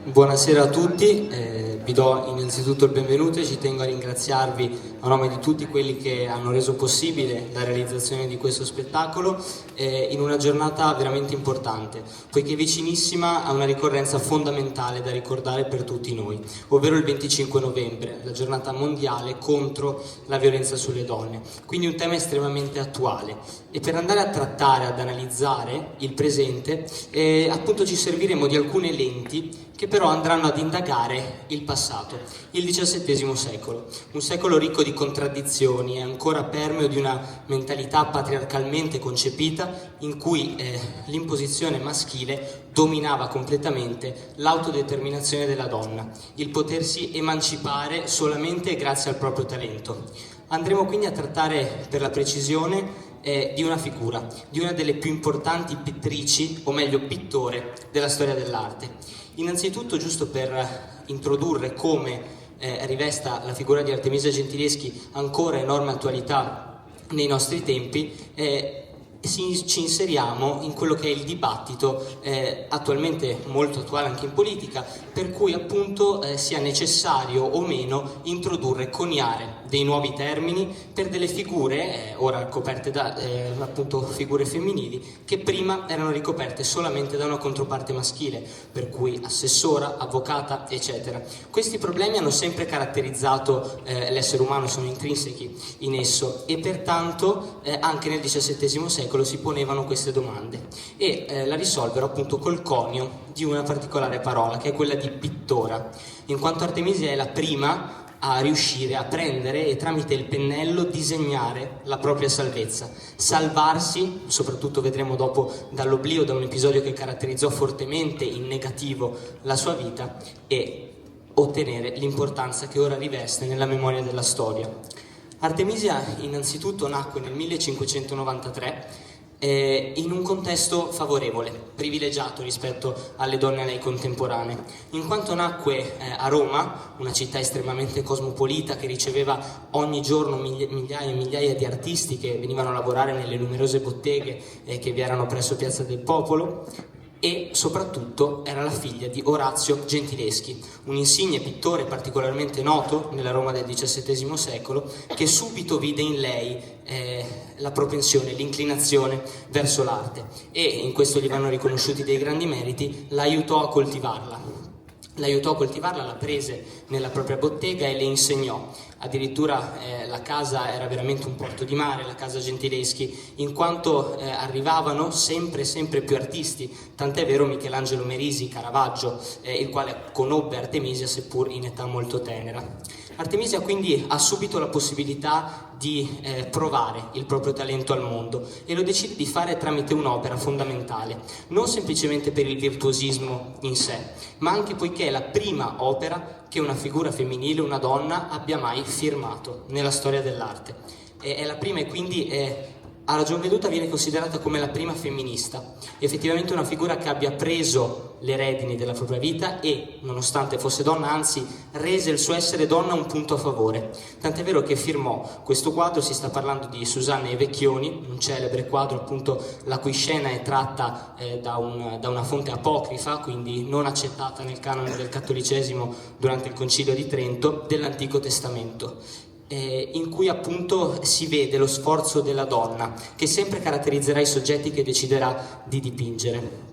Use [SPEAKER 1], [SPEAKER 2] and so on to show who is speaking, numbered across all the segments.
[SPEAKER 1] Buonasera a tutti, vi do innanzitutto il benvenuto e ci tengo a ringraziarvi a nome di tutti quelli che hanno reso possibile la realizzazione di questo spettacolo in una giornata veramente importante, poiché vicinissima a una ricorrenza fondamentale da ricordare per tutti noi, ovvero il 25 novembre, la giornata mondiale contro la violenza sulle donne. Quindi un tema estremamente attuale, e per andare a trattare, ad analizzare il presente, appunto ci serviremo di alcune lenti che però andranno ad indagare il passato, il XVII secolo, un secolo ricco di contraddizioni e ancora permeo di una mentalità patriarcalmente concepita in cui l'imposizione maschile dominava completamente l'autodeterminazione della donna, il potersi emancipare solamente grazie al proprio talento. Andremo quindi a trattare per la precisione di una figura, di una delle più importanti pittrici, o meglio pittore, della storia dell'arte. Innanzitutto, giusto per introdurre come rivesta la figura di Artemisia Gentileschi ancora enorme attualità nei nostri tempi, ci inseriamo in quello che è il dibattito attualmente molto attuale anche in politica, per cui appunto sia necessario o meno introdurre, coniare dei nuovi termini per delle figure ora coperte da appunto figure femminili che prima erano ricoperte solamente da una controparte maschile, per cui assessora, avvocata, eccetera. Questi problemi hanno sempre caratterizzato l'essere umano, sono intrinseci in esso, e pertanto anche nel XVII secolo si ponevano queste domande e la risolvero appunto col conio di una particolare parola, che è quella di pittora, in quanto Artemisia è la prima a riuscire a prendere e tramite il pennello disegnare la propria salvezza, salvarsi, soprattutto vedremo dopo, dall'oblio, da un episodio che caratterizzò fortemente in negativo la sua vita, e ottenere l'importanza che ora riveste nella memoria della storia. Artemisia innanzitutto nacque nel 1593 in un contesto favorevole, privilegiato rispetto alle donne a lei contemporanee, in quanto nacque a Roma, una città estremamente cosmopolita che riceveva ogni giorno migliaia e migliaia di artisti che venivano a lavorare nelle numerose botteghe che vi erano presso Piazza del Popolo, e soprattutto era la figlia di Orazio Gentileschi, un insigne pittore particolarmente noto nella Roma del XVII secolo, che subito vide in lei la propensione, l'inclinazione verso l'arte, e in questo gli vanno riconosciuti dei grandi meriti. L'aiutò a coltivarla, la prese nella propria bottega e le insegnò. Addirittura la casa era veramente un porto di mare, la casa Gentileschi, in quanto arrivavano sempre più artisti, tant'è vero Michelangelo Merisi, Caravaggio, il quale conobbe Artemisia seppur in età molto tenera. Artemisia quindi ha subito la possibilità di provare il proprio talento al mondo, e lo decide di fare tramite un'opera fondamentale, non semplicemente per il virtuosismo in sé, ma anche poiché è la prima opera che una figura femminile, una donna, abbia mai firmato nella storia dell'arte. È la prima, e quindi a ragion veduta viene considerata come la prima femminista, effettivamente una figura che abbia preso le redini della propria vita e, nonostante fosse donna, anzi rese il suo essere donna un punto a favore, tant'è vero che firmò questo quadro. Si sta parlando di Susanna e i Vecchioni, un celebre quadro appunto la cui scena è tratta da una fonte apocrifa, quindi non accettata nel canone del cattolicesimo durante il Concilio di Trento, dell'Antico Testamento, in cui appunto si vede lo sforzo della donna, che sempre caratterizzerà i soggetti che deciderà di dipingere.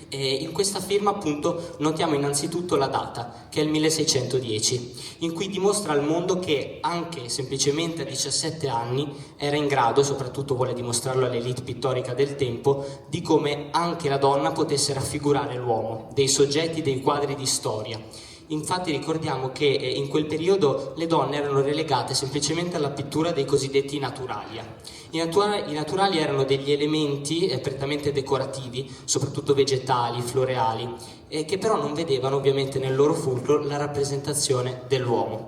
[SPEAKER 1] In questa firma appunto notiamo innanzitutto la data, che è il 1610, in cui dimostra al mondo che anche semplicemente a 17 anni era in grado, soprattutto vuole dimostrarlo all'elite pittorica del tempo, di come anche la donna potesse raffigurare l'uomo, dei soggetti, dei quadri di storia. Infatti ricordiamo che in quel periodo le donne erano relegate semplicemente alla pittura dei cosiddetti naturalia. I naturali erano degli elementi prettamente decorativi, soprattutto vegetali, floreali, che però non vedevano ovviamente nel loro fulcro la rappresentazione dell'uomo.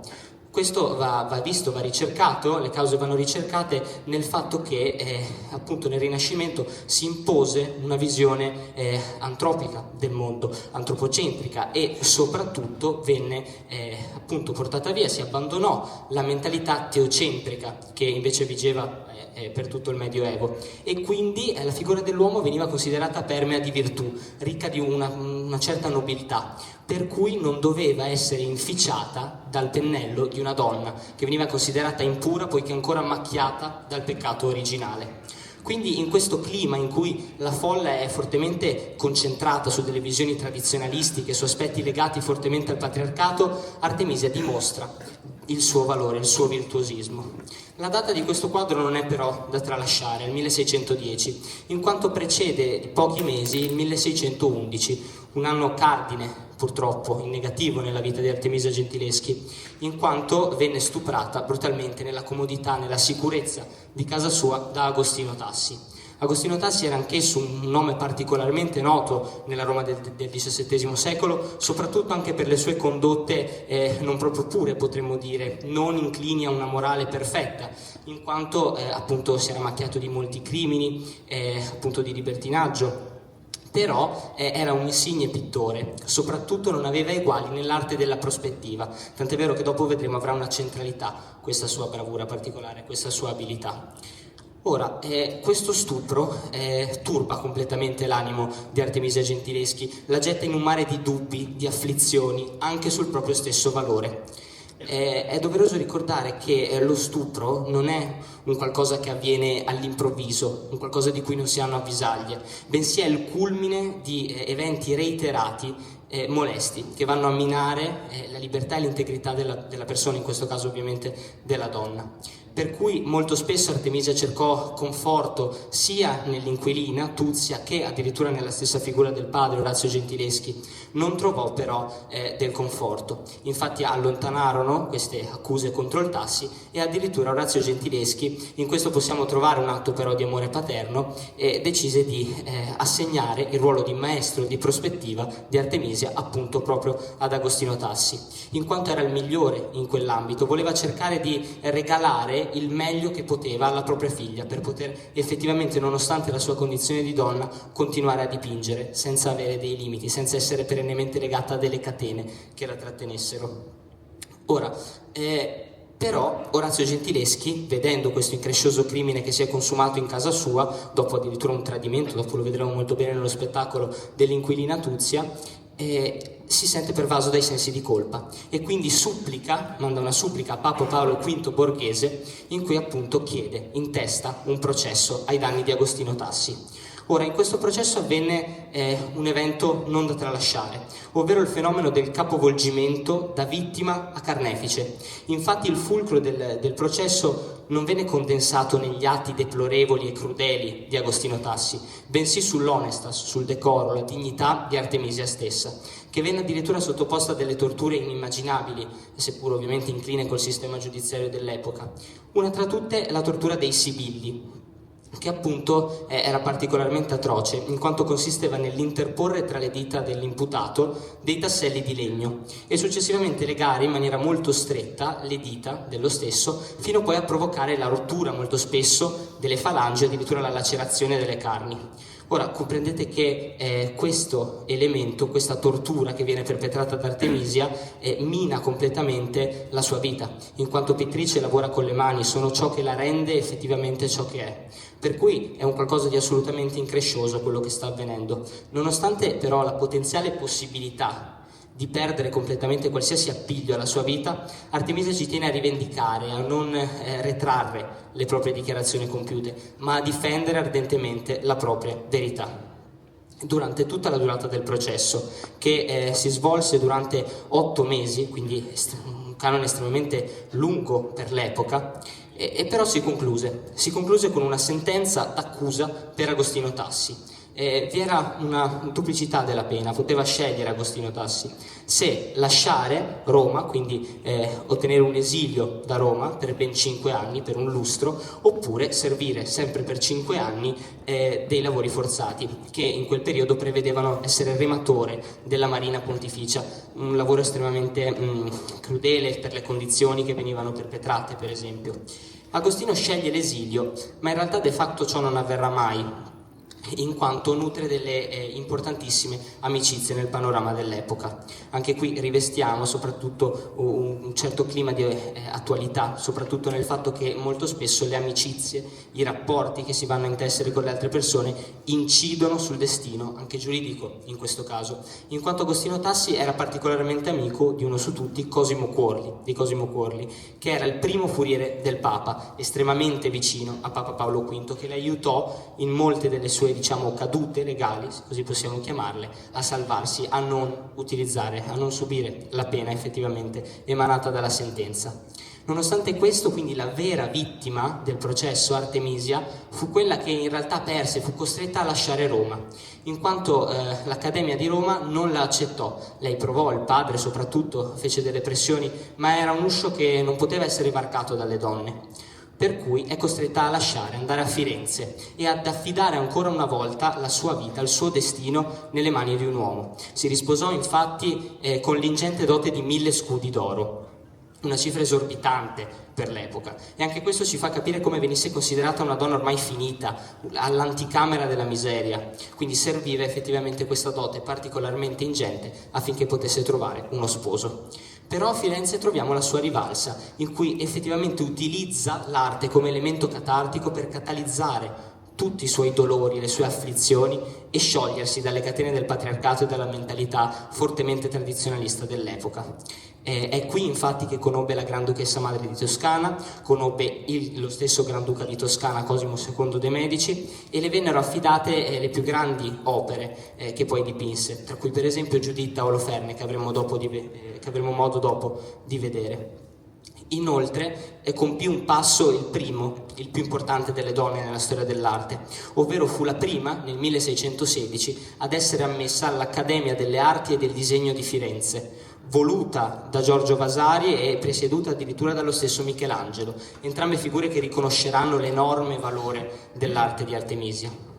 [SPEAKER 1] Questo va visto, va ricercato, le cause vanno ricercate nel fatto che appunto nel Rinascimento si impose una visione antropica del mondo, antropocentrica, e soprattutto venne appunto portata via, si abbandonò la mentalità teocentrica che invece vigeva per tutto il Medioevo, e quindi la figura dell'uomo veniva considerata permea di virtù, ricca di una certa nobiltà, per cui non doveva essere inficiata dal pennello di una donna, che veniva considerata impura poiché ancora macchiata dal peccato originale. Quindi in questo clima in cui la folla è fortemente concentrata su delle visioni tradizionalistiche, su aspetti legati fortemente al patriarcato, Artemisia dimostra il suo valore, il suo virtuosismo. La data di questo quadro non è però da tralasciare, il 1610, in quanto precede di pochi mesi il 1611, un anno cardine purtroppo in negativo nella vita di Artemisia Gentileschi, in quanto venne stuprata brutalmente nella comodità, nella sicurezza di casa sua da Agostino Tassi. Agostino Tassi era anch'esso un nome particolarmente noto nella Roma del XVII secolo, soprattutto anche per le sue condotte non proprio pure, potremmo dire, non inclini a una morale perfetta, in quanto appunto si era macchiato di molti crimini, appunto di libertinaggio. Però era un insigne pittore, soprattutto non aveva eguali nell'arte della prospettiva, tant'è vero che dopo vedremo avrà una centralità questa sua bravura particolare, questa sua abilità. Ora, questo stupro turba completamente l'animo di Artemisia Gentileschi, la getta in un mare di dubbi, di afflizioni, anche sul proprio stesso valore. È doveroso ricordare che lo stupro non è un qualcosa che avviene all'improvviso, un qualcosa di cui non si hanno avvisaglie, bensì è il culmine di eventi reiterati, molesti, che vanno a minare la libertà e l'integrità della persona, in questo caso ovviamente della donna. Per cui molto spesso Artemisia cercò conforto sia nell'inquilina Tuzia che addirittura nella stessa figura del padre Orazio Gentileschi. Non trovò però del conforto. Infatti allontanarono queste accuse contro il Tassi, e addirittura Orazio Gentileschi, in questo possiamo trovare un atto però di amore paterno, decise di assegnare il ruolo di maestro di prospettiva di Artemisia appunto proprio ad Agostino Tassi, in quanto era il migliore in quell'ambito. Voleva cercare di regalare il meglio che poteva alla propria figlia, per poter effettivamente, nonostante la sua condizione di donna, continuare a dipingere senza avere dei limiti, senza essere perennemente legata a delle catene che la trattenessero. Ora, però Orazio Gentileschi, vedendo questo increscioso crimine che si è consumato in casa sua, dopo addirittura un tradimento, dopo lo vedremo molto bene nello spettacolo dell'inquilina Tuzia, si sente pervaso dai sensi di colpa, e quindi manda una supplica a Papa Paolo V Borghese, in cui appunto chiede, intesta un processo ai danni di Agostino Tassi. Ora, in questo processo avvenne un evento non da tralasciare, ovvero il fenomeno del capovolgimento da vittima a carnefice. Infatti il fulcro del processo non venne condensato negli atti deplorevoli e crudeli di Agostino Tassi, bensì sull'honestas, sul decoro, la dignità di Artemisia stessa, che venne addirittura sottoposta a delle torture inimmaginabili, seppur ovviamente incline col sistema giudiziario dell'epoca. Una tra tutte la tortura dei sibilli, che appunto era particolarmente atroce, in quanto consisteva nell'interporre tra le dita dell'imputato dei tasselli di legno e successivamente legare in maniera molto stretta le dita dello stesso, fino poi a provocare la rottura molto spesso delle falangi, addirittura la lacerazione delle carni. Ora, comprendete che questo elemento, questa tortura che viene perpetrata da Artemisia, mina completamente la sua vita, in quanto pittrice lavora con le mani, sono ciò che la rende effettivamente ciò che è. Per cui è un qualcosa di assolutamente increscioso quello che sta avvenendo. Nonostante però la potenziale possibilità di perdere completamente qualsiasi appiglio alla sua vita, Artemisia ci tiene a rivendicare, a non retrarre le proprie dichiarazioni compiute, ma a difendere ardentemente la propria verità. Durante tutta la durata del processo, che si svolse durante 8 mesi, quindi un canone estremamente lungo per l'epoca, e però si concluse con una sentenza d'accusa per Agostino Tassi. vi era una duplicità della pena. Poteva scegliere Agostino Tassi se lasciare Roma, quindi ottenere un esilio da Roma per ben 5 anni, per un lustro, oppure servire sempre per 5 anni dei lavori forzati, che in quel periodo prevedevano essere rematore della Marina Pontificia, un lavoro estremamente crudele per le condizioni che venivano perpetrate, per esempio. Agostino sceglie l'esilio, ma in realtà de facto ciò non avverrà mai, in quanto nutre delle importantissime amicizie nel panorama dell'epoca. Anche qui rivestiamo soprattutto un certo clima di attualità, soprattutto nel fatto che molto spesso le amicizie, i rapporti che si vanno a intessere con le altre persone incidono sul destino, anche giuridico in questo caso, in quanto Agostino Tassi era particolarmente amico di uno su tutti, Cosimo Quorli, che era il primo furiere del Papa, estremamente vicino a Papa Paolo V, che l'aiutò in molte delle sue cadute legali, se così possiamo chiamarle, a salvarsi, a non utilizzare, a non subire la pena effettivamente emanata dalla sentenza. Nonostante questo, quindi, la vera vittima del processo, Artemisia, fu quella che in realtà perse, fu costretta a lasciare Roma, in quanto l'Accademia di Roma non la accettò. Lei provò, il padre soprattutto fece delle pressioni, ma era un uscio che non poteva essere varcato dalle donne. Per cui è costretta a lasciare, andare a Firenze e ad affidare ancora una volta la sua vita, il suo destino nelle mani di un uomo. Si risposò infatti con l'ingente dote di 1000 scudi d'oro, una cifra esorbitante per l'epoca, e anche questo ci fa capire come venisse considerata una donna ormai finita, all'anticamera della miseria. Quindi serviva effettivamente questa dote particolarmente ingente affinché potesse trovare uno sposo. Però a Firenze troviamo la sua rivalsa, in cui effettivamente utilizza l'arte come elemento catartico per catalizzare tutti i suoi dolori, le sue afflizioni, e sciogliersi dalle catene del patriarcato e dalla mentalità fortemente tradizionalista dell'epoca. È qui infatti che conobbe la Granduchessa Madre di Toscana, conobbe lo stesso Granduca di Toscana, Cosimo II de' Medici, e le vennero affidate le più grandi opere che poi dipinse, tra cui per esempio Giuditta Oloferne, che avremo modo dopo di vedere. Inoltre compì un passo, il più importante delle donne nella storia dell'arte, ovvero fu la prima, nel 1616, ad essere ammessa all'Accademia delle Arti e del Disegno di Firenze, voluta da Giorgio Vasari e presieduta addirittura dallo stesso Michelangelo, entrambe figure che riconosceranno l'enorme valore dell'arte di Artemisia.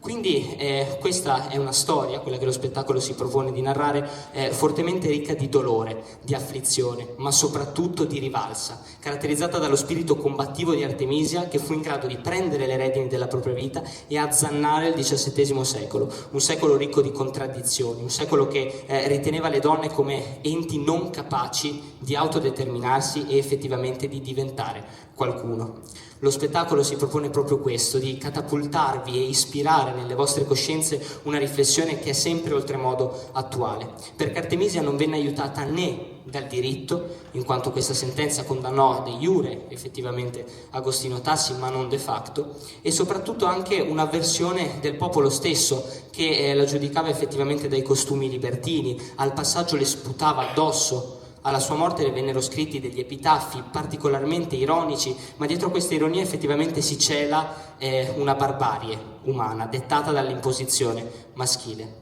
[SPEAKER 1] Quindi questa è una storia, quella che lo spettacolo si propone di narrare, fortemente ricca di dolore, di afflizione, ma soprattutto di rivalsa, caratterizzata dallo spirito combattivo di Artemisia, che fu in grado di prendere le redini della propria vita e azzannare il XVII secolo, un secolo ricco di contraddizioni, un secolo che riteneva le donne come enti non capaci di autodeterminarsi e effettivamente di diventare qualcuno. Lo spettacolo si propone proprio questo, di catapultarvi e ispirare nelle vostre coscienze una riflessione che è sempre oltremodo attuale, perché Artemisia non venne aiutata né dal diritto, in quanto questa sentenza condannò de iure effettivamente Agostino Tassi, ma non de facto, e soprattutto anche un'avversione del popolo stesso, che la giudicava effettivamente dai costumi libertini, al passaggio le sputava addosso. Alla sua morte le vennero scritti degli epitaffi particolarmente ironici, ma dietro questa ironia effettivamente si cela una barbarie umana dettata dall'imposizione maschile.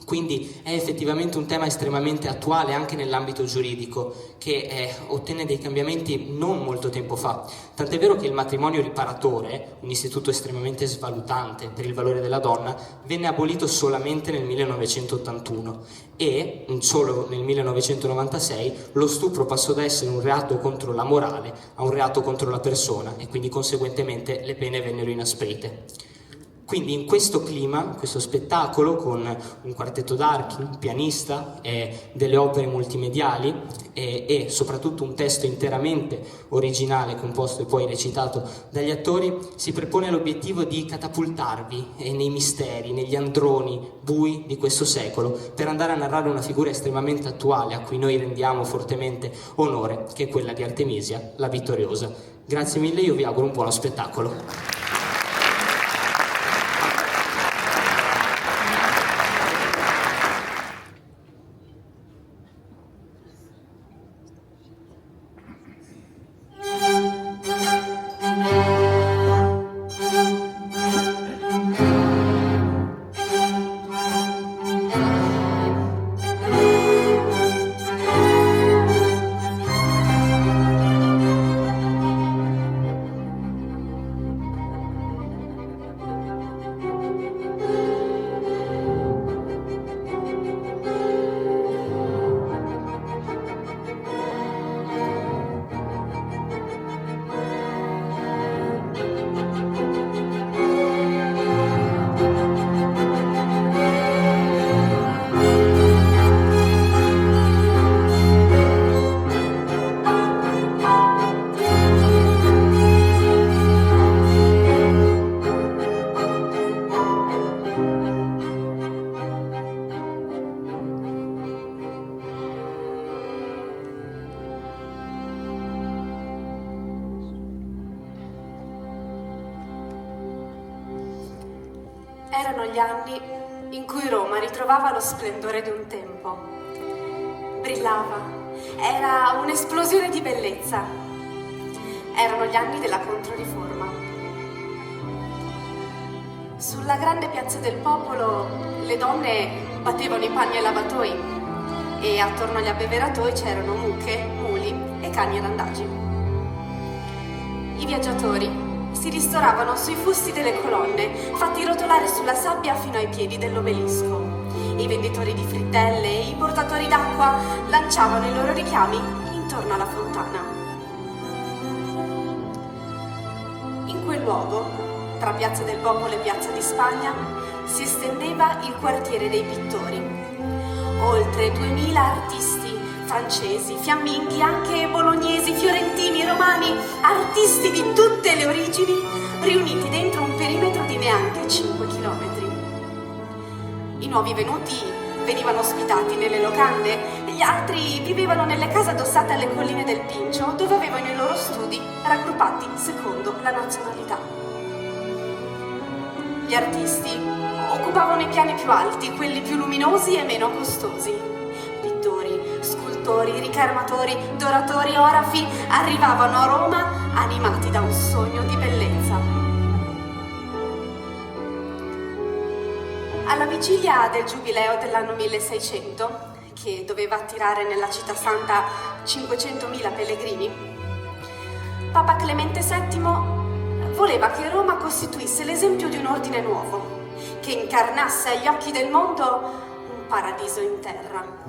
[SPEAKER 1] Quindi è effettivamente un tema estremamente attuale anche nell'ambito giuridico, che ottenne dei cambiamenti non molto tempo fa. Tant'è vero che il matrimonio riparatore, un istituto estremamente svalutante per il valore della donna, venne abolito solamente nel 1981 e solo nel 1996 lo stupro passò da essere un reato contro la morale a un reato contro la persona, e quindi conseguentemente le pene vennero inasprite. Quindi in questo clima, questo spettacolo con un quartetto d'archi, un pianista, delle opere multimediali e soprattutto un testo interamente originale, composto e poi recitato dagli attori, si propone l'obiettivo di catapultarvi nei misteri, negli androni bui di questo secolo, per andare a narrare una figura estremamente attuale a cui noi rendiamo fortemente onore, che è quella di Artemisia, la vittoriosa. Grazie mille, io vi auguro un buono spettacolo.
[SPEAKER 2] Erano gli anni in cui Roma ritrovava lo splendore di un tempo. Brillava, era un'esplosione di bellezza. Erano gli anni della Controriforma. Sulla grande piazza del popolo le donne battevano i panni ai lavatoi e attorno agli abbeveratoi c'erano mucche, muli e cani randagi. I viaggiatori si ristoravano sui fusti delle colonne, fatti rotolare sulla sabbia fino ai piedi dell'obelisco. I venditori di frittelle e i portatori d'acqua lanciavano i loro richiami intorno alla fontana. In quel luogo, tra Piazza del Popolo e Piazza di Spagna, si estendeva il quartiere dei pittori. Oltre 2000 artisti francesi, fiamminghi, anche bolognesi, fiorentini, romani, artisti di tutte le origini, riuniti dentro un perimetro di neanche 5 chilometri. I nuovi venuti venivano ospitati nelle locande, gli altri vivevano nelle case addossate alle colline del Pincio, dove avevano i loro studi raggruppati secondo la nazionalità. Gli artisti occupavano i piani più alti, quelli più luminosi e meno costosi. Scultori, ricamatori, doratori, orafi arrivavano a Roma animati da un sogno di bellezza. Alla vigilia del giubileo dell'anno 1600, che doveva attirare nella città santa 500.000 pellegrini, Papa Clemente VII voleva che Roma costituisse l'esempio di un ordine nuovo, che incarnasse agli occhi del mondo un paradiso in terra.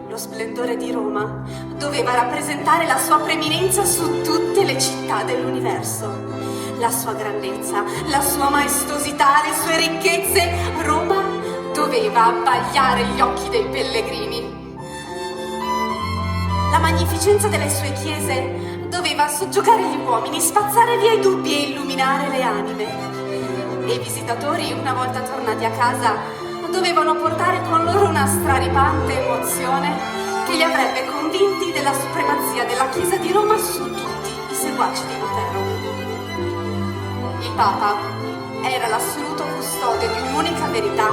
[SPEAKER 2] Lo splendore di Roma doveva rappresentare la sua preeminenza su tutte le città dell'universo. La sua grandezza, la sua maestosità, le sue ricchezze. Roma doveva abbagliare gli occhi dei pellegrini. La magnificenza delle sue chiese doveva soggiogare gli uomini, spazzare via i dubbi e illuminare le anime. E i visitatori, una volta tornati a casa, dovevano portare con loro una straripante emozione che li avrebbe convinti della supremazia della Chiesa di Roma su tutti i seguaci di Lutero. Il Papa era l'assoluto custode di un'unica verità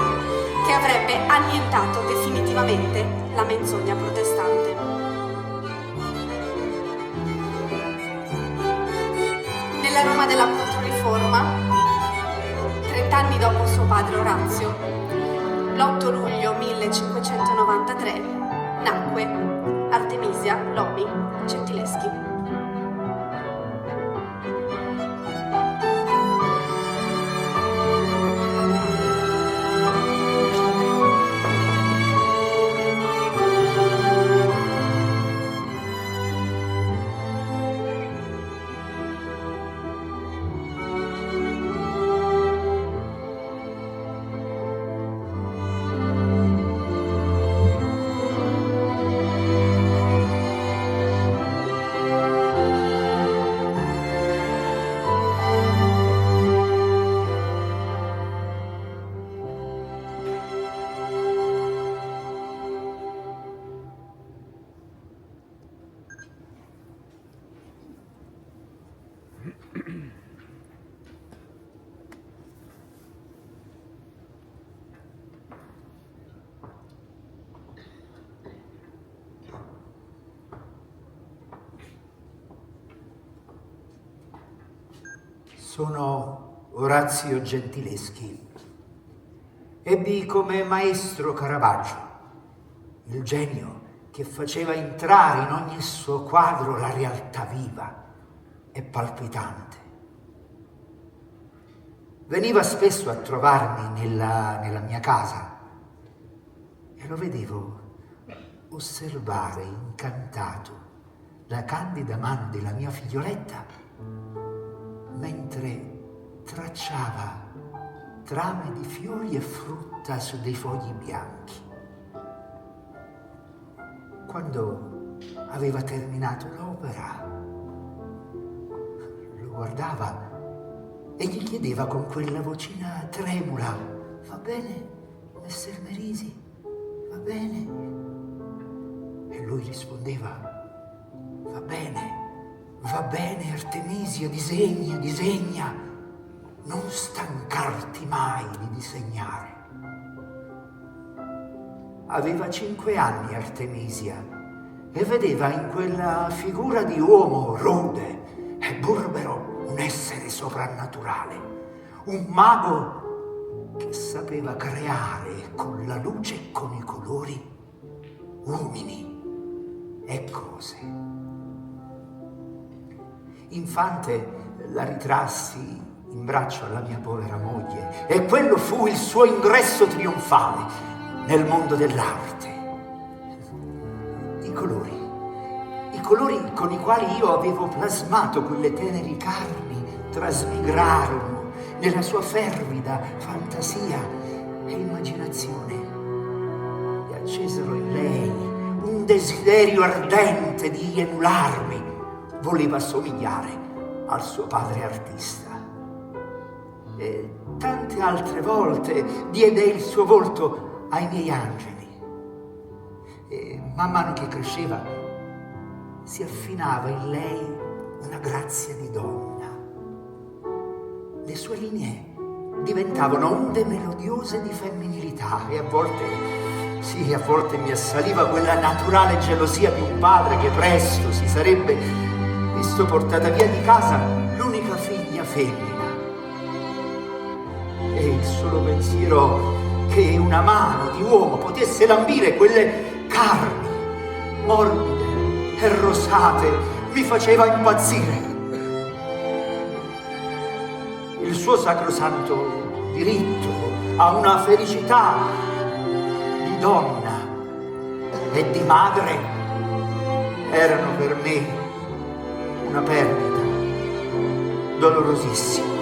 [SPEAKER 2] che avrebbe annientato definitivamente la menzogna protestante. Nella Roma della Controriforma, 30 anni dopo suo padre Orazio, l'8 luglio 1593 nacque Artemisia Lomi Gentileschi.
[SPEAKER 3] Sono Orazio Gentileschi. Ebbi come maestro Caravaggio, il genio che faceva entrare in ogni suo quadro la realtà viva e palpitante. Veniva spesso a trovarmi nella mia casa e lo vedevo osservare incantato la candida mano della mia figlioletta mentre tracciava trame di fiori e frutta su dei fogli bianchi. Quando aveva terminato l'opera, lo guardava e gli chiedeva con quella vocina tremula: «Va bene, Messer Merisi? Va bene?» E lui rispondeva: Va bene, Artemisia, disegna, disegna». non stancarti mai di disegnare. Aveva 5 anni Artemisia e vedeva in quella figura di uomo rude e burbero un essere soprannaturale, un mago che sapeva creare con la luce e con i colori uomini e cose. Infante la ritrassi in braccio alla mia povera moglie e quello fu il suo ingresso trionfale nel mondo dell'arte. I colori con i quali io avevo plasmato quelle teneri carni trasmigrarono nella sua fervida fantasia e immaginazione e accesero in lei un desiderio ardente di emularmi. Voleva somigliare al suo padre artista. E tante altre volte diede il suo volto ai miei angeli. E man mano che cresceva si affinava in lei una grazia di donna. Le sue linee diventavano onde melodiose di femminilità e a volte mi assaliva quella naturale gelosia di un padre che presto si sarebbe visto portata via di casa l'unica figlia femmina. E il solo pensiero che una mano di uomo potesse lambire quelle carni morbide e rosate mi faceva impazzire. Il suo sacrosanto diritto a una felicità di donna e di madre erano per me una perdita dolorosissima.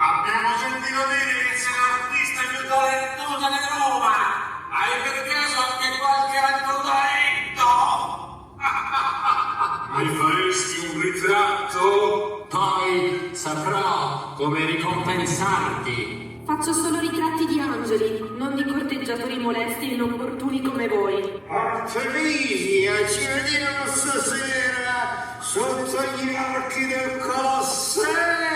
[SPEAKER 4] Abbiamo sentito dire che sei l'artista più talentuosa di Roma. Hai per caso anche qualche altro talento? Mi faresti un ritratto? Poi saprò come ricompensarti.
[SPEAKER 2] Faccio solo ritratti di angeli, non di corteggiatori molesti e inopportuni come voi.
[SPEAKER 4] Artemisia, ci vediamo stasera sotto gli archi del Colosseo.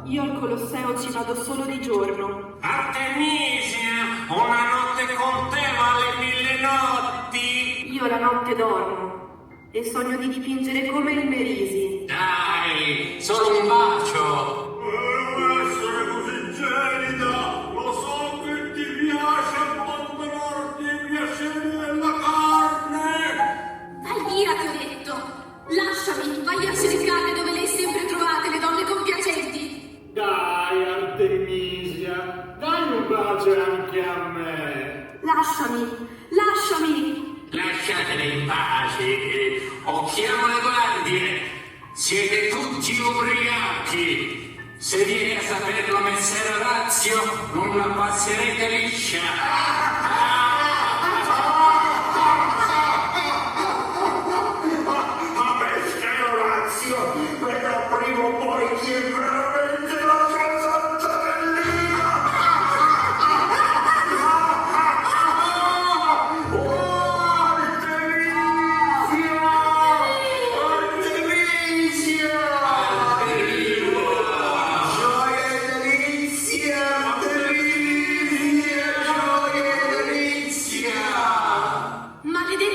[SPEAKER 2] Io al Colosseo ci vado solo di giorno.
[SPEAKER 4] Artemisia, una notte con te vale 1000 notti.
[SPEAKER 2] Io la notte dormo e sogno di dipingere come il Merisi.
[SPEAKER 4] Dai, solo un bacio. Non essere così gelida, lo so che ti piace abbandonarti ai piaceri della carne.
[SPEAKER 2] Vai via, ti ho detto! Lasciami, vai a cercare dove le hai sempre trovate le donne compiacenti.
[SPEAKER 4] Dai, Artemisia, dai un bacio anche a me.
[SPEAKER 2] Lasciami, lasciami!
[SPEAKER 4] Lasciatele in pace, o chiamo le guardie. Siete tutti ubriachi. Se viene a saperlo Messer Orazio, non la passerete liscia. Vedrò prima o poi chi è veramente la sua santa bellina. Oh, Artemisia!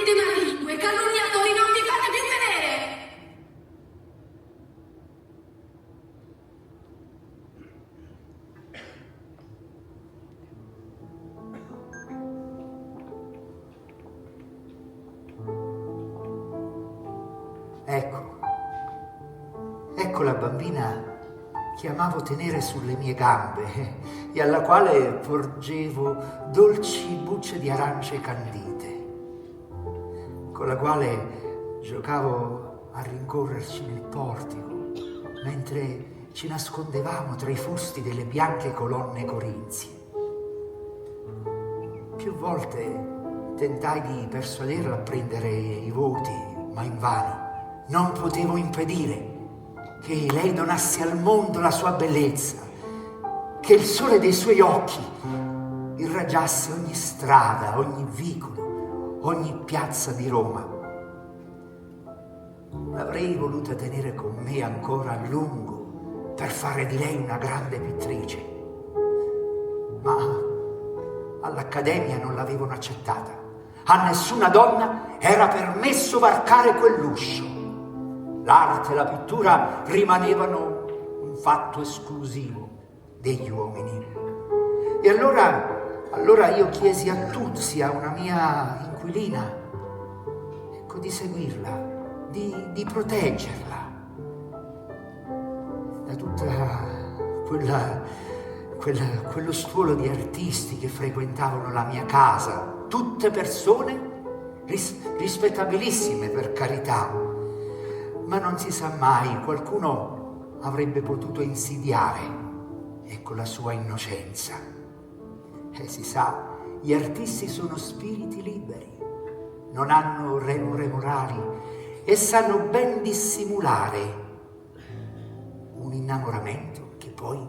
[SPEAKER 5] Avete malingue, calunniatori, non vi fate più vedere!
[SPEAKER 3] Ecco la bambina che amavo tenere sulle mie gambe e alla quale porgevo dolci bucce di arance candite, con la quale giocavo a rincorrerci nel portico mentre ci nascondevamo tra i fusti delle bianche colonne corinzie. Più volte tentai di persuaderla a prendere i voti, ma invano. Non potevo impedire che lei donasse al mondo la sua bellezza, che il sole dei suoi occhi irraggiasse ogni strada, ogni vicolo, ogni piazza di Roma. L'avrei voluta tenere con me ancora a lungo per fare di lei una grande pittrice, ma all'Accademia non l'avevano accettata. A nessuna donna era permesso varcare quell'uscio. L'arte e la pittura rimanevano un fatto esclusivo degli uomini. E allora io chiesi a Tuzia, una mia inquilina, ecco, di seguirla, di proteggerla da tutta quello stuolo di artisti che frequentavano la mia casa, tutte persone rispettabilissime, per carità. Ma non si sa mai, qualcuno avrebbe potuto insidiare, ecco, la sua innocenza. Si sa, gli artisti sono spiriti liberi, non hanno remore morali e sanno ben dissimulare un innamoramento che poi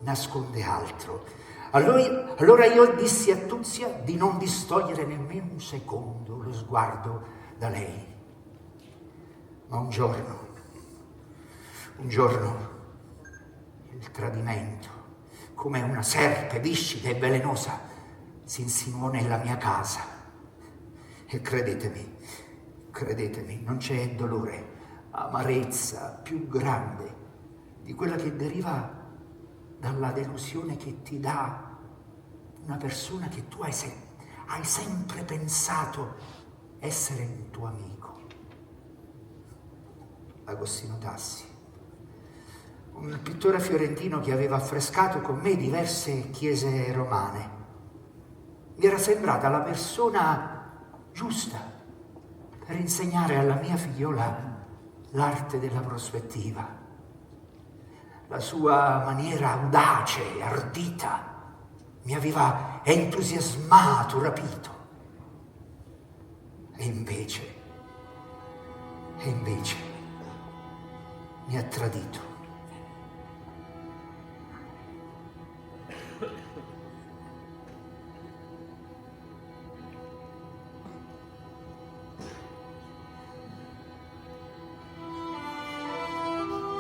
[SPEAKER 3] nasconde altro. Allora io dissi a Tuzia di non distogliere nemmeno un secondo lo sguardo da lei. Ma un giorno, il tradimento, come una serpe viscida e velenosa, si insinuò nella mia casa. E credetemi, non c'è dolore, amarezza più grande di quella che deriva dalla delusione che ti dà una persona che tu hai sempre pensato essere un tuo amico. Agostino Tassi, un pittore fiorentino che aveva affrescato con me diverse chiese romane. Mi era sembrata la persona giusta per insegnare alla mia figliola l'arte della prospettiva. La sua maniera audace e ardita mi aveva entusiasmato, rapito. E invece mi ha tradito.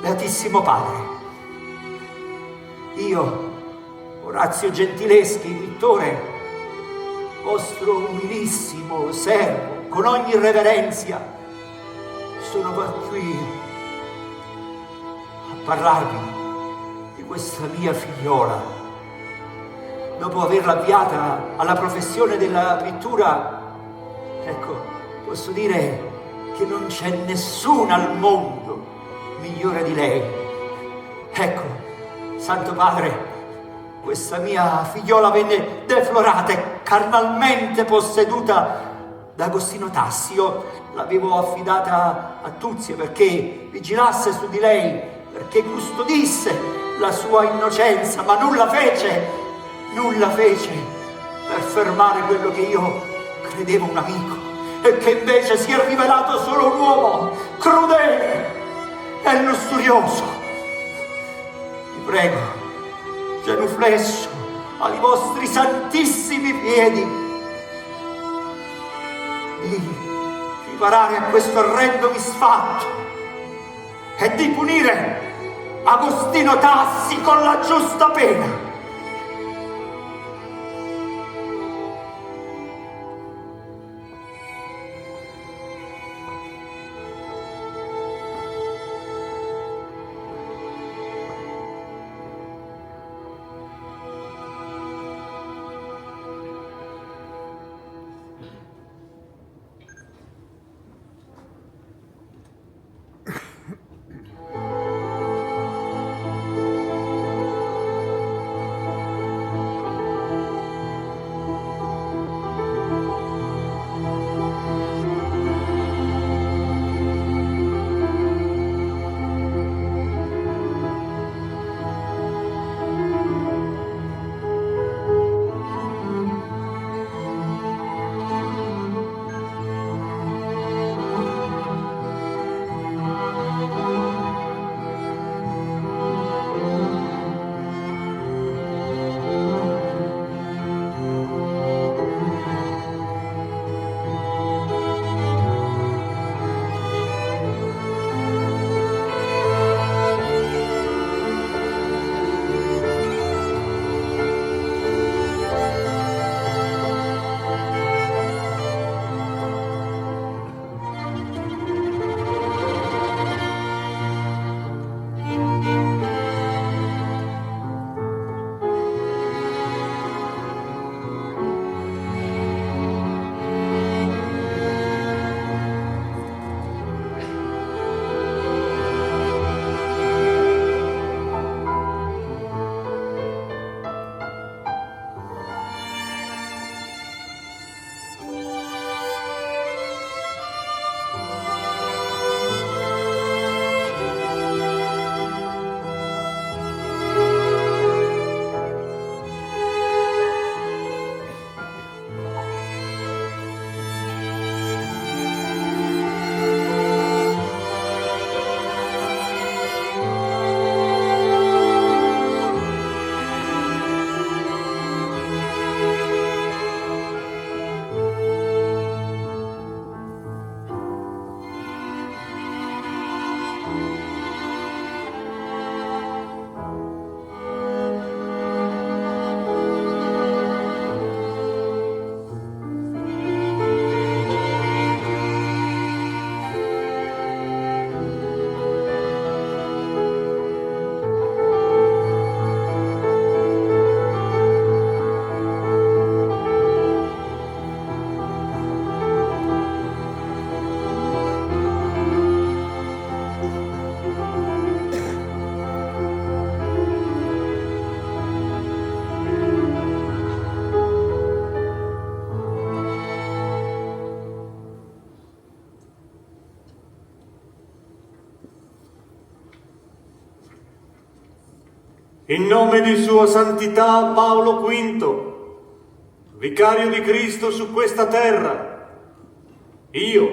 [SPEAKER 3] Beatissimo Padre, io, Orazio Gentileschi, pittore, vostro umilissimo servo, con ogni reverenzia, sono qui parlarvi di questa mia figliola. Dopo averla avviata alla professione della pittura, ecco, posso dire che non c'è nessuno al mondo migliore di lei. Ecco, Santo Padre, questa mia figliola venne deflorata e carnalmente posseduta da Agostino Tassi. Io l'avevo affidata a Tuzia perché vigilasse su di lei, perché custodisse la sua innocenza, ma nulla fece per fermare quello che io credevo un amico e che invece si è rivelato solo un uomo crudele e lussurioso. Vi prego, genuflesso ai vostri santissimi piedi, di riparare a questo orrendo misfatto e di punire Agostino Tassi con la giusta pena.
[SPEAKER 6] In nome di Sua Santità Paolo V, vicario di Cristo su questa terra, io,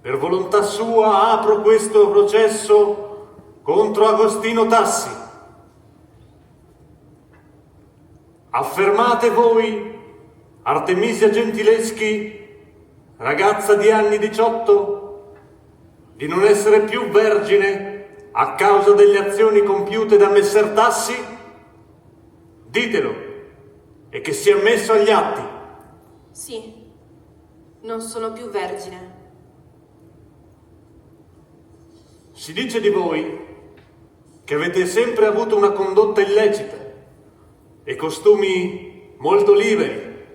[SPEAKER 6] per volontà sua, apro questo processo contro Agostino Tassi. Affermate voi, Artemisia Gentileschi, ragazza di anni 18, di non essere più vergine a causa delle azioni compiute da Messer Tassi? Ditelo, e che sia messo agli atti.
[SPEAKER 2] Sì, non sono più vergine.
[SPEAKER 6] Si dice di voi che avete sempre avuto una condotta illecita e costumi molto liberi.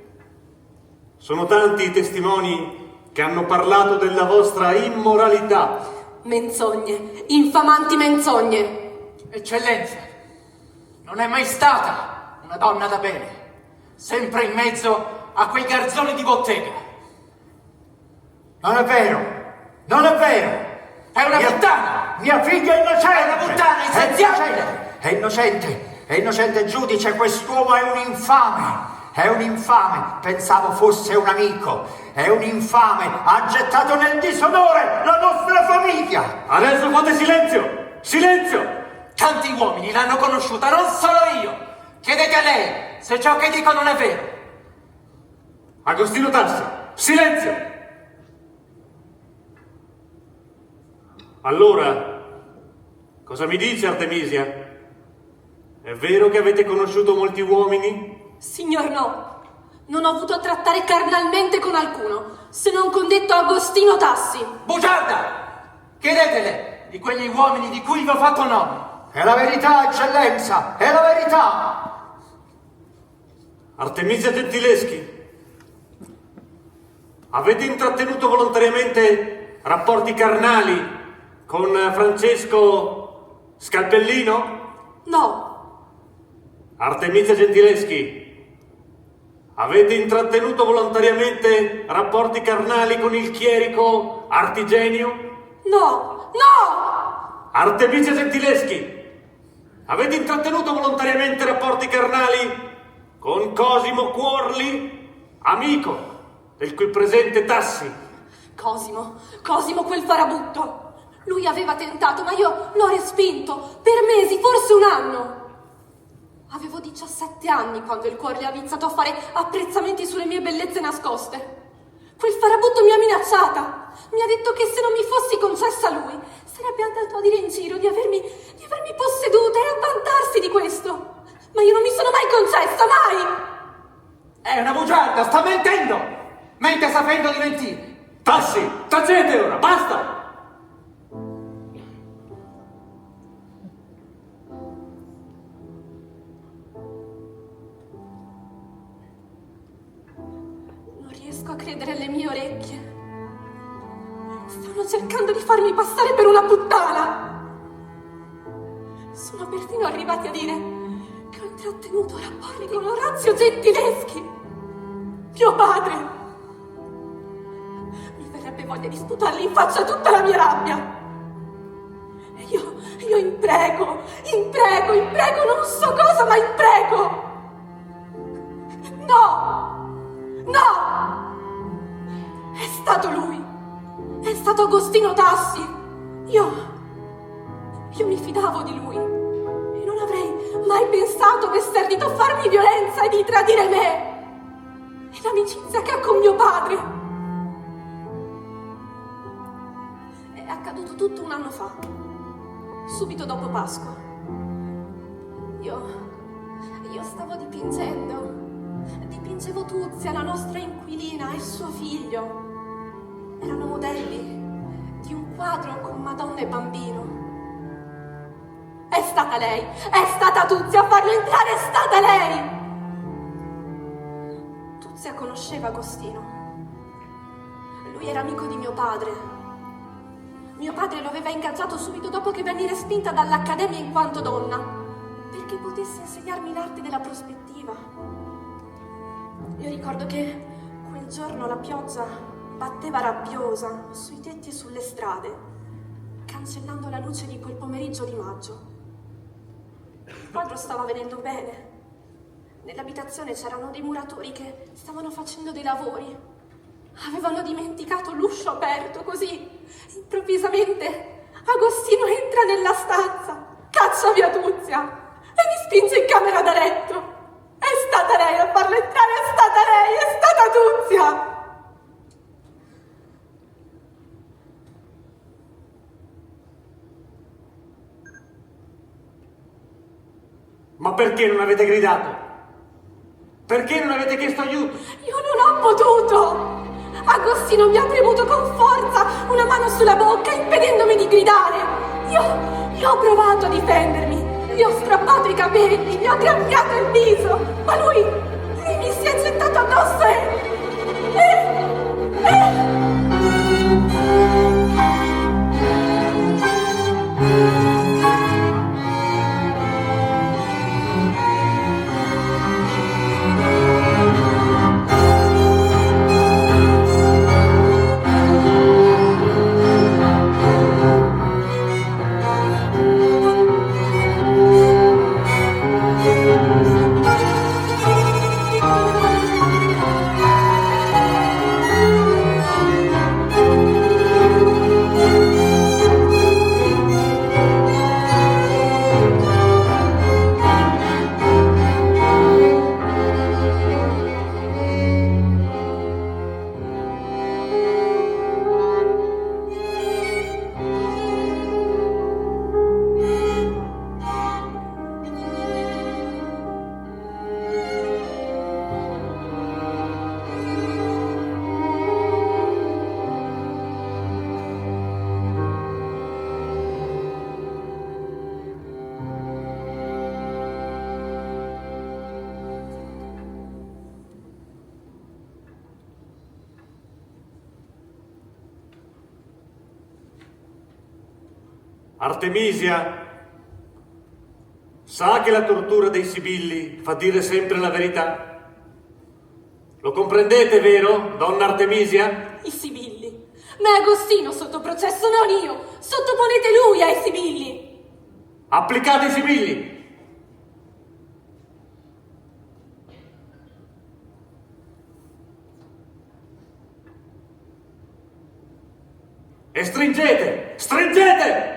[SPEAKER 6] Sono tanti i testimoni che hanno parlato della vostra immoralità.
[SPEAKER 2] Menzogne, infamanti menzogne.
[SPEAKER 3] Eccellenza, non è mai stata una donna da bene, sempre in mezzo a quei garzoni di bottega. Non è vero, non è vero. È una puttana! Mia figlia è innocente! È una puttana, insenziabile! È innocente, giudice, quest'uomo è un infame! È un infame! Pensavo fosse un amico! È un infame! Ha gettato nel disonore la nostra famiglia!
[SPEAKER 6] Adesso fate silenzio! Silenzio!
[SPEAKER 3] Tanti uomini l'hanno conosciuta, non solo io! Chiedete a lei se ciò che dico non è vero!
[SPEAKER 6] Agostino Tassi, silenzio! Allora, cosa mi dice Artemisia? È vero che avete conosciuto molti uomini?
[SPEAKER 2] Signor no, non ho avuto a trattare carnalmente con alcuno, se non con detto Agostino Tassi.
[SPEAKER 3] Bugiarda! Chiedetele di quegli uomini di cui vi ho fatto nome. È la verità, eccellenza, è la verità!
[SPEAKER 6] Artemisia Gentileschi, avete intrattenuto volontariamente rapporti carnali con Francesco Scalpellino?
[SPEAKER 2] No.
[SPEAKER 6] Artemisia Gentileschi, avete intrattenuto volontariamente rapporti carnali con il chierico Artigenio?
[SPEAKER 2] No, no!
[SPEAKER 6] Artemisia Gentileschi, avete intrattenuto volontariamente rapporti carnali con Cosimo Cuorli, amico del qui presente Tassi?
[SPEAKER 2] Cosimo quel farabutto. Lui aveva tentato, ma io l'ho respinto per mesi, forse un anno. Avevo 17 anni quando il Cuorli ha iniziato a fare apprezzamenti sulle mie bellezze nascoste. Quel farabutto mi ha minacciata. Mi ha detto che se non mi fossi concessa a lui, sarebbe andato a dire in giro di avermi posseduta e a vantarsi di questo. Ma io non mi sono mai concessa, mai!
[SPEAKER 3] È una bugiarda, sta mentendo! Mente sapendo di mentire!
[SPEAKER 6] Tassi, tacete ora, basta!
[SPEAKER 2] Non riesco a credere alle mie orecchie. Stanno cercando di farmi passare per una puttana. Sono persino arrivati a dire che ho intrattenuto rapporti con Orazio Gentileschi, mio padre. Mi verrebbe voglia di sputargli in faccia tutta la mia rabbia. E io imprego, non so cosa, ma imprego. No! È stato lui. È stato Agostino Tassi. Io mi fidavo di lui e non avrei mai pensato che stardito a farmi violenza e di tradire me e l'amicizia che ha con mio padre. È accaduto tutto un anno fa, subito dopo Pasqua. Io stavo dipingevo Tuzia, la nostra inquilina, e suo figlio. Erano modelli di un quadro con Madonna e bambino. È stata lei, è stata Tuzia a farlo entrare, è stata lei! Tuzia conosceva Agostino. Lui era amico di mio padre. Mio padre lo aveva ingaggiato subito dopo che venni respinta dall'accademia in quanto donna, perché potesse insegnarmi l'arte della prospettiva. Io ricordo che quel giorno la pioggia batteva rabbiosa sui tetti e sulle strade, cancellando la luce di quel pomeriggio di maggio. Il quadro stava venendo bene. Nell'abitazione c'erano dei muratori che stavano facendo dei lavori. Avevano dimenticato l'uscio aperto, così, improvvisamente, Agostino entra nella stanza, caccia via Tuzia e mi spinge in camera da letto. È stata lei a farlo entrare, è stata lei, è stata Tuzia!
[SPEAKER 6] Ma perché non avete gridato? Perché non avete chiesto aiuto?
[SPEAKER 2] Io non ho potuto! Agostino mi ha premuto con forza una mano sulla bocca, impedendomi di gridare. Io ho provato a difendermi, gli ho strappato i capelli, gli ho graffiato il viso, ma lui mi si è gettato addosso
[SPEAKER 6] Artemisia sa che la tortura dei sibilli fa dire sempre la verità? Lo comprendete, vero, donna Artemisia?
[SPEAKER 2] I sibilli. Ma è Agostino sotto processo, non io. Sottoponete lui ai sibilli.
[SPEAKER 6] Applicate i sibilli! E stringete! Stringete!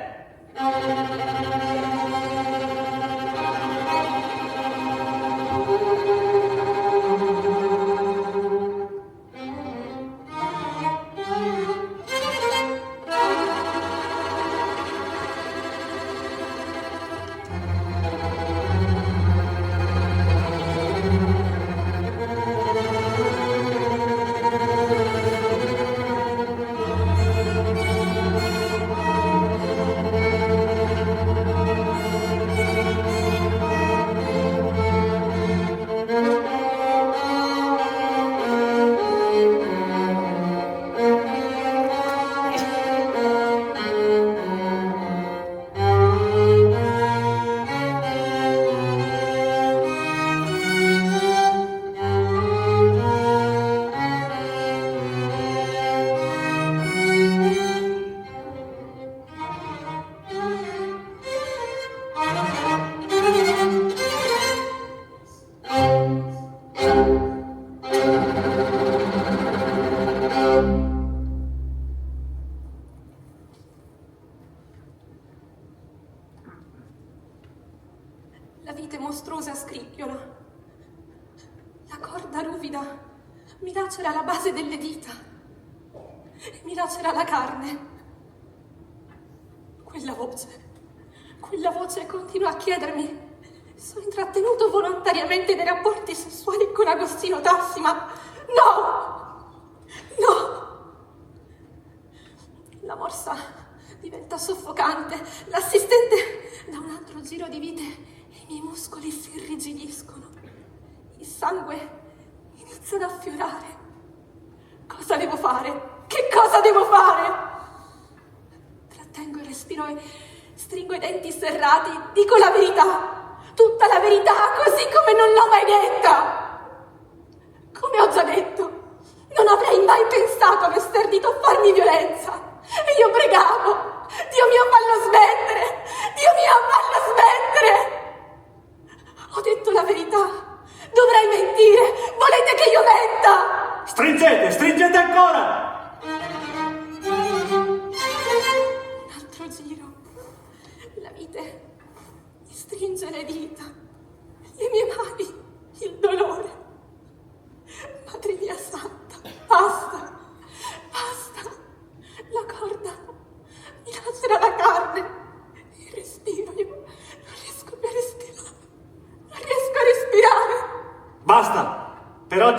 [SPEAKER 2] La vite mostruosa scricchiola. La corda ruvida mi lacera la base delle dita. Mi lacera la carne. Quella voce continua a chiedermi se ho intrattenuto volontariamente dei rapporti sessuali con Agostino Tassi, ma no! La morsa diventa soffocante, l'assistente dà un altro giro di vite e i miei muscoli si irrigidiscono. Il sangue inizia ad affiorare. Cosa devo fare? Che cosa devo fare? Trattengo il respiro e stringo i denti serrati, dico la verità, tutta la verità, così come non l'ho mai detta. Come ho già detto, non avrei mai pensato all'esterdito a farmi violenza. E io pregavo, Dio mio, fallo smettere, Dio mio, fallo smettere.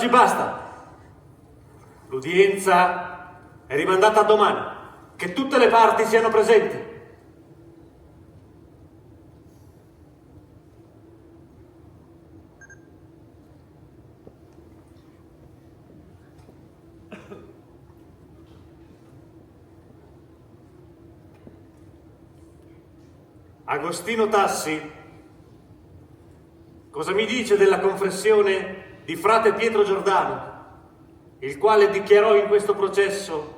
[SPEAKER 6] oggi basta. L'udienza è rimandata a domani. Che tutte le parti siano presenti. Agostino Tassi, cosa mi dice della confessione di frate Pietro Giordano, il quale dichiarò in questo processo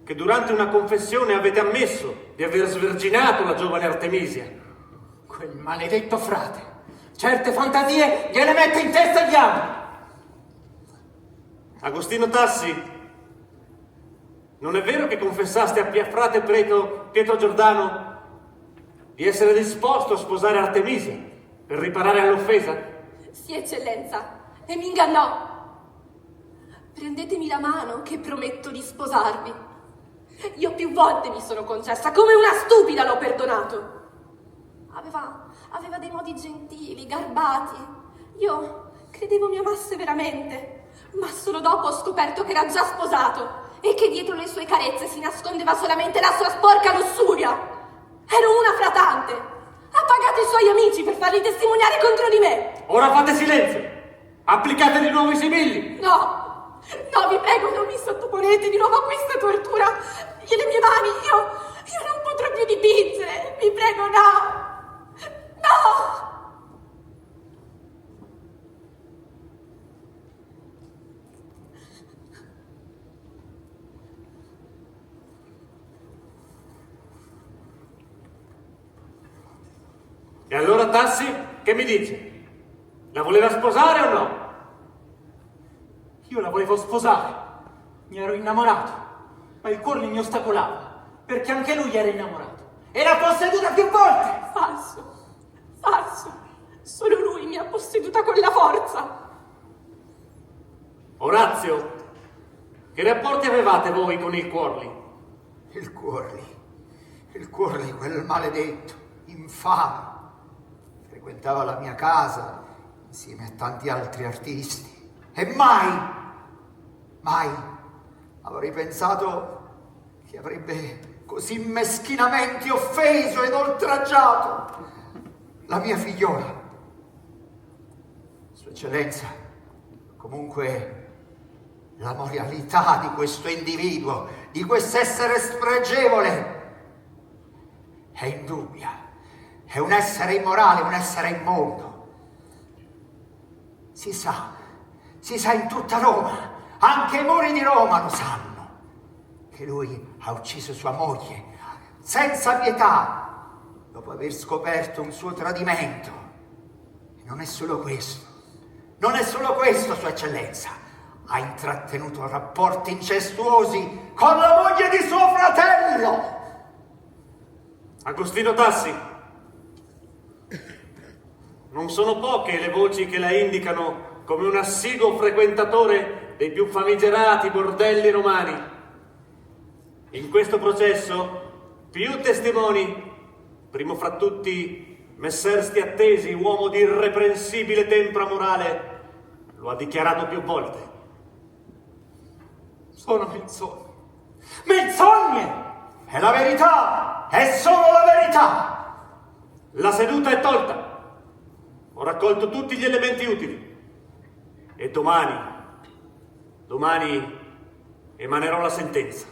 [SPEAKER 6] che durante una confessione avete ammesso di aver sverginato la giovane Artemisia?
[SPEAKER 7] Quel maledetto frate, certe fantasie gliele mette in testa gli amo.
[SPEAKER 6] Agostino Tassi, non è vero che confessaste a frate Pietro Giordano di essere disposto a sposare Artemisia per riparare all'offesa?
[SPEAKER 5] Sì, eccellenza, e mi ingannò. Prendetemi la mano che prometto di sposarvi. Io più volte mi sono concessa, come una stupida l'ho perdonato. Aveva dei modi gentili, garbati. Io credevo mi amasse veramente, ma solo dopo ho scoperto che era già sposato e che dietro le sue carezze si nascondeva solamente la sua sporca lussuria. Ero una fratante. Ha pagato i suoi amici per farli testimoniare contro di me.
[SPEAKER 6] Ora fate silenzio! Applicate di nuovo i sibilli!
[SPEAKER 5] No, vi prego, non mi sottoponete di nuovo a questa tortura. E le mie mani, io non potrò più dipingere. Vi prego, no! No!
[SPEAKER 6] E allora Tassi, che mi dice? La voleva sposare o no?
[SPEAKER 7] Io la volevo sposare, mi ero innamorato, ma il cuore mi ostacolava, perché anche lui era innamorato. Era posseduta più volte!
[SPEAKER 5] Falso. Solo lui mi ha posseduta con la forza.
[SPEAKER 6] Orazio, che rapporti avevate voi con il Quarli?
[SPEAKER 3] Il Quarli, quel maledetto, infame, frequentava la mia casa insieme a tanti altri artisti e mai avrei pensato che avrebbe così meschinamente offeso ed oltraggiato la mia figliola. Sua Eccellenza, comunque la moralità di questo individuo, di quest'essere spregevole, è indubbia. È un essere immorale, un essere immondo. Si sa in tutta Roma, anche i muri di Roma lo sanno, che lui ha ucciso sua moglie senza pietà dopo aver scoperto un suo tradimento. E non è solo questo, Sua Eccellenza. Ha intrattenuto rapporti incestuosi con la moglie di suo fratello.
[SPEAKER 6] Agostino Tassi, non sono poche le voci che la indicano come un assiduo frequentatore dei più famigerati bordelli romani. In questo processo, più testimoni, primo fra tutti Messer Stiattesi, uomo di irreprensibile tempra morale, lo ha dichiarato più volte.
[SPEAKER 7] Sono menzogne!
[SPEAKER 3] È la verità, è solo la verità.
[SPEAKER 6] La seduta è tolta. Ho raccolto tutti gli elementi utili. E domani emanerò la sentenza.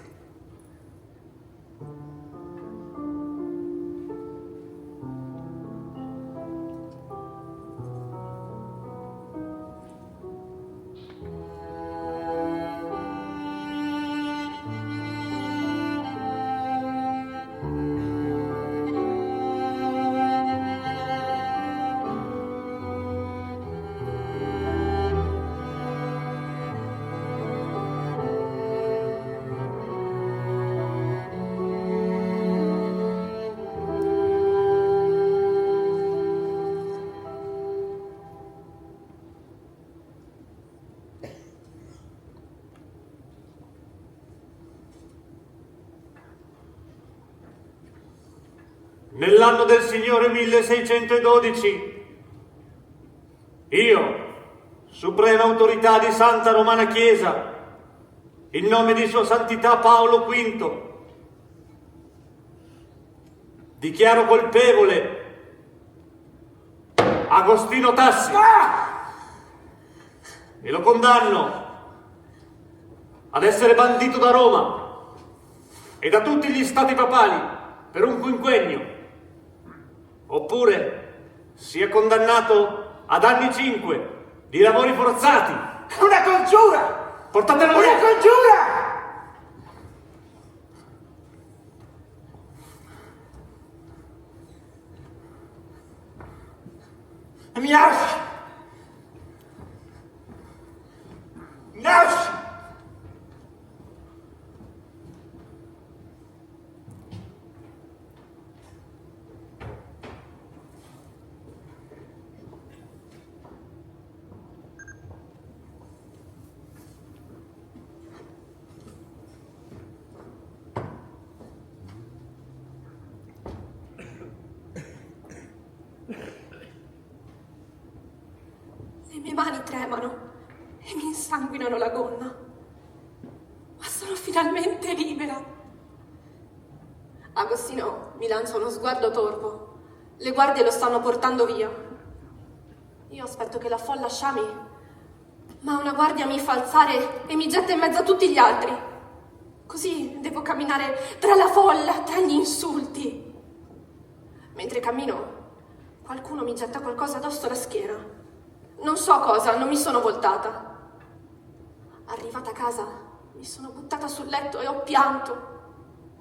[SPEAKER 6] Nell'anno del Signore 1612, io, suprema autorità di Santa Romana Chiesa, in nome di Sua Santità Paolo V, dichiaro colpevole Agostino Tassi e lo condanno ad essere bandito da Roma e da tutti gli stati papali per un quinquennio, oppure sia condannato ad anni 5 di lavori forzati.
[SPEAKER 3] Una congiura!
[SPEAKER 6] Portatelo
[SPEAKER 3] Una
[SPEAKER 6] via!
[SPEAKER 3] congiura! Mi lasci! Mi lasci!
[SPEAKER 5] Le mie mani tremano e mi insanguinano la gonna, ma sono finalmente libera. Agostino mi lancia uno sguardo torvo. Le guardie lo stanno portando via. Io aspetto che la folla sciami, ma una guardia mi fa alzare e mi getta in mezzo a tutti gli altri. Così devo camminare tra la folla, tra gli insulti. Mentre cammino, qualcuno mi getta qualcosa addosso alla schiena. Non so cosa, non mi sono voltata. Arrivata a casa, mi sono buttata sul letto e ho pianto.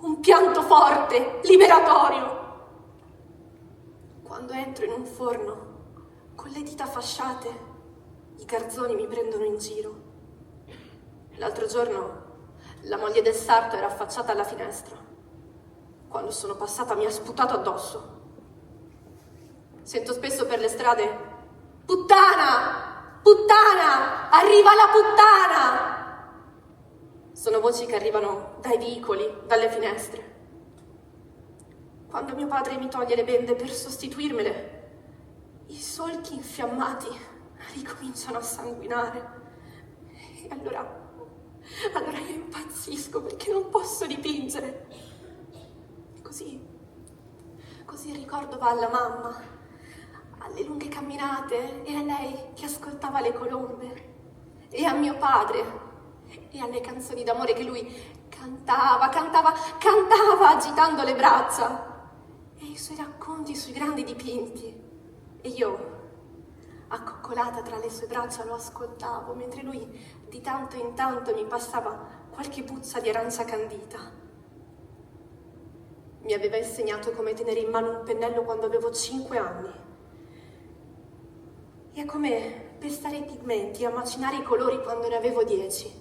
[SPEAKER 5] Un pianto forte, liberatorio. Quando entro in un forno, con le dita fasciate, i garzoni mi prendono in giro. L'altro giorno, la moglie del sarto era affacciata alla finestra. Quando sono passata mi ha sputato addosso. Sento spesso per le strade: puttana! Puttana! Arriva la puttana! Sono voci che arrivano dai vicoli, dalle finestre. Quando mio padre mi toglie le bende per sostituirmele, i solchi infiammati ricominciano a sanguinare. E allora io impazzisco perché non posso dipingere. Così il ricordo va alla mamma, alle lunghe camminate e a lei che ascoltava le colombe, e a mio padre e alle canzoni d'amore che lui cantava agitando le braccia, e i suoi racconti sui grandi dipinti, e io accoccolata tra le sue braccia lo ascoltavo mentre lui di tanto in tanto mi passava qualche puzza di arancia candita. Mi aveva insegnato come tenere in mano un pennello quando avevo 5 anni. E come pestare i pigmenti e a macinare i colori quando ne avevo 10.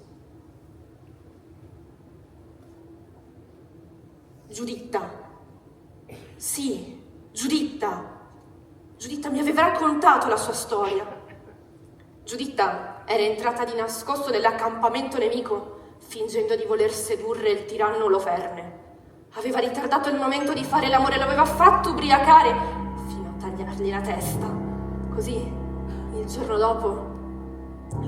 [SPEAKER 5] Giuditta. Sì, Giuditta. Giuditta mi aveva raccontato la sua storia. Giuditta era entrata di nascosto nell'accampamento nemico, fingendo di voler sedurre il tiranno Oloferne. Aveva ritardato il momento di fare l'amore, lo aveva fatto ubriacare fino a tagliargli la testa. Così, il giorno dopo,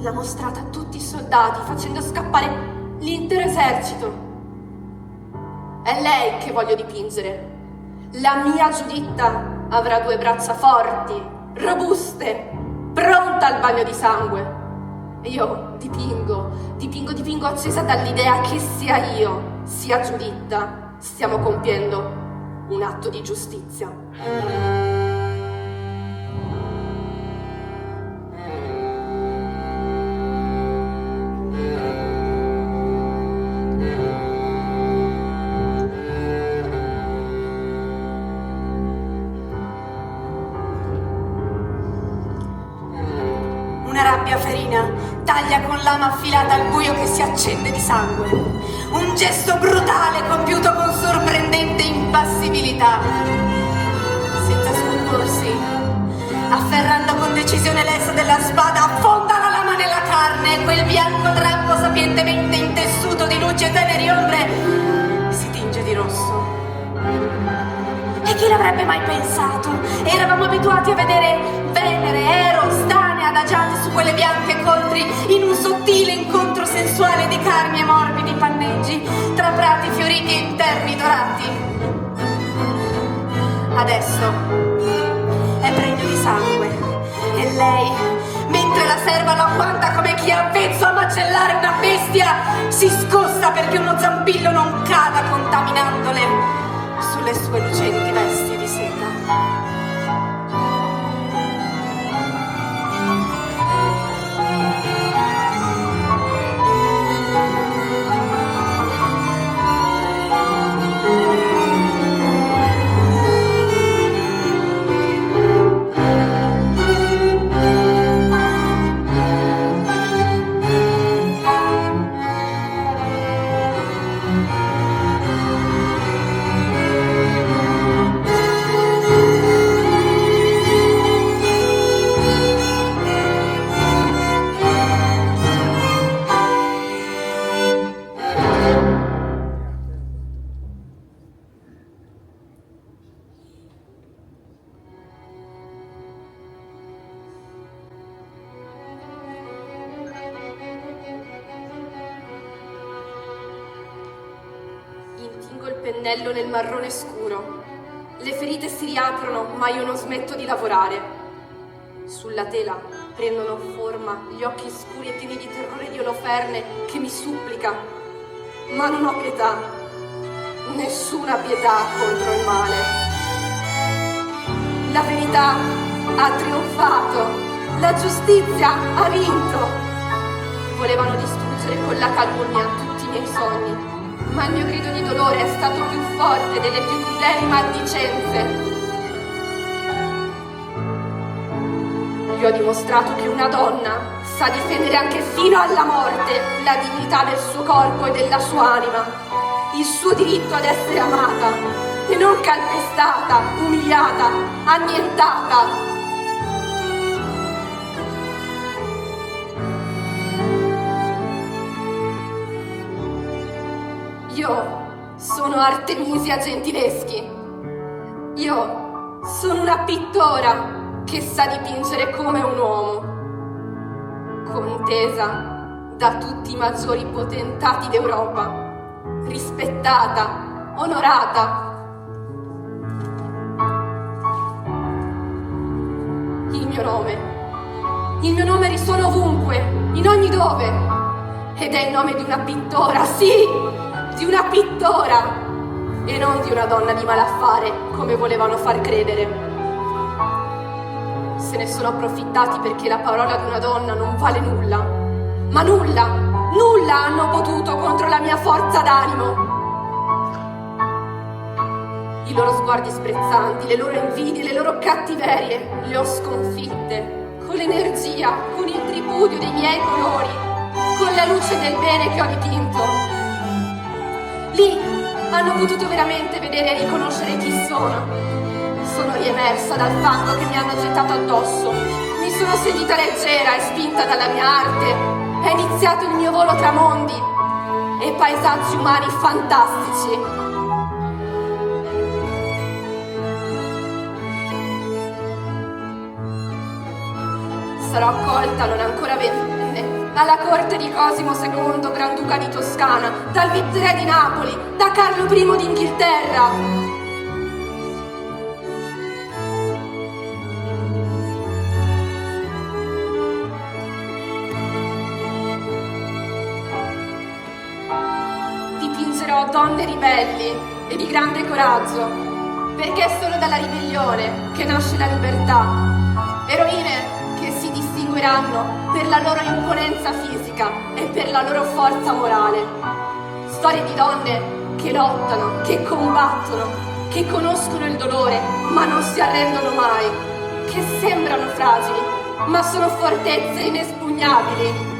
[SPEAKER 5] l'ha mostrata a tutti i soldati, facendo scappare l'intero esercito. È lei che voglio dipingere. La mia Giuditta avrà 2 braccia forti, robuste, pronta al bagno di sangue. E io dipingo accesa dall'idea che sia io, sia Giuditta, stiamo compiendo un atto di giustizia.
[SPEAKER 2] Una rabbia ferina taglia con lama affilata il buio che si accende di sangue. Un gesto brutale compiuto con sorprendente impassibilità. Senza scomporsi, afferrando con decisione l'essa della spada, affonda la lama nella carne e quel bianco drappo sapientemente intessuto di luci e teneri ombre si tinge di rosso. E chi l'avrebbe mai pensato? Eravamo abituati a vedere Venere, Eros, Danae ad adagiate su quelle bianche coltri, in un sottile incontro sensuale di carmi e morbidi panneggi, tra prati fioriti e interni dorati. Adesso è pregno di sangue e lei, mentre la serva lo agguanta come chi è avvezzo a macellare una bestia, si scossa perché uno zampillo non cada contaminandole sulle sue lucenti vesti di seta.
[SPEAKER 5] Intingo il pennello nel marrone scuro. Le ferite si riaprono, ma io non smetto di lavorare. Sulla tela prendono forma gli occhi scuri e pieni di terrore di Oloferne che mi supplica. Ma non ho pietà, nessuna pietà contro il male. La verità ha trionfato, la giustizia ha vinto. Volevano distruggere con la calunnia tutti i miei sogni, ma il mio grido di dolore è stato più forte delle più crudeli maldicenze. Gli ho dimostrato che una donna sa difendere anche fino alla morte la dignità del suo corpo e della sua anima, il suo diritto ad essere amata e non calpestata, umiliata, annientata. Io sono Artemisia Gentileschi. Io sono una pittora che sa dipingere come un uomo, contesa da tutti i maggiori potentati d'Europa, rispettata, onorata. Il mio nome risuona ovunque, in ogni dove, ed è il nome di una pittora, sì, di una pittora, e non di una donna di malaffare, come volevano far credere. Se ne sono approfittati perché la parola di una donna non vale nulla, ma nulla hanno potuto contro la mia forza d'animo. I loro sguardi sprezzanti, le loro invidie, le loro cattiverie, le ho sconfitte con l'energia, con il tripudio dei miei colori, con la luce del bene che ho dipinto. Lì hanno potuto veramente vedere e riconoscere chi sono. Sono riemersa dal fango che mi hanno gettato addosso. Mi sono sentita leggera e spinta dalla mia arte. È iniziato il mio volo tra mondi e paesaggi umani fantastici. Sarò accolta non ancora ventenne alla corte di Cosimo II, Granduca di Toscana, dal Vittore di Napoli, da Carlo I d'Inghilterra. Dipingerò donne ribelli e di grande coraggio, perché è solo dalla ribellione che nasce la libertà. Eroine che si distingueranno per la loro imponenza fisica e per la loro forza morale. Storie di donne che lottano, che combattono, che conoscono il dolore ma non si arrendono mai, che sembrano fragili ma sono fortezze inespugnabili.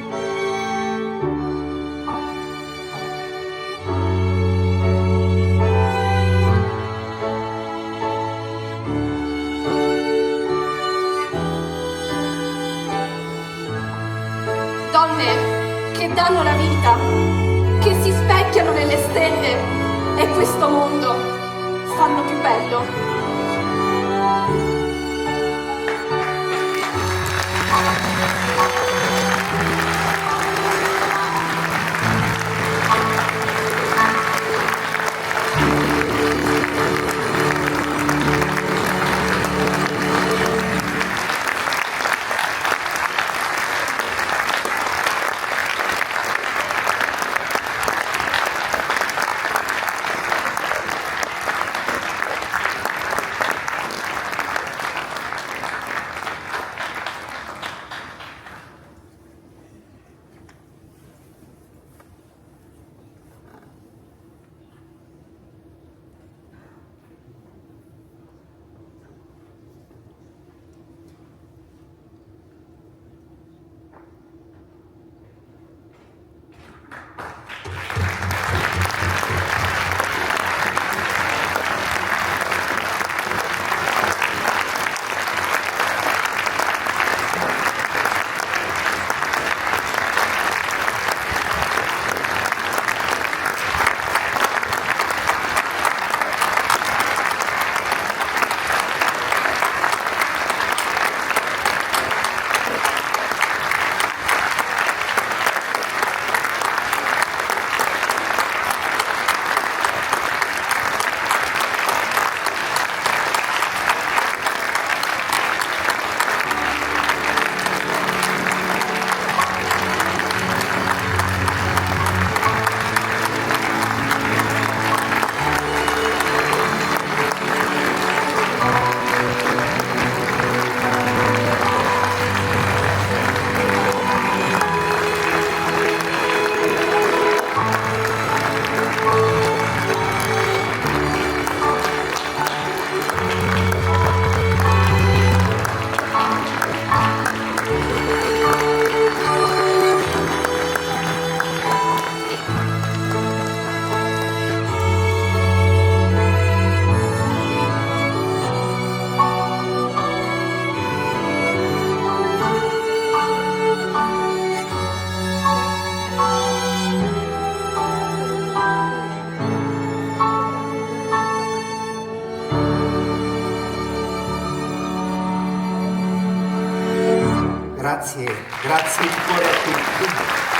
[SPEAKER 5] Donne che danno la vita, che si specchiano nelle stelle e questo mondo fanno più bello.
[SPEAKER 3] Grazie di cuore a tutti.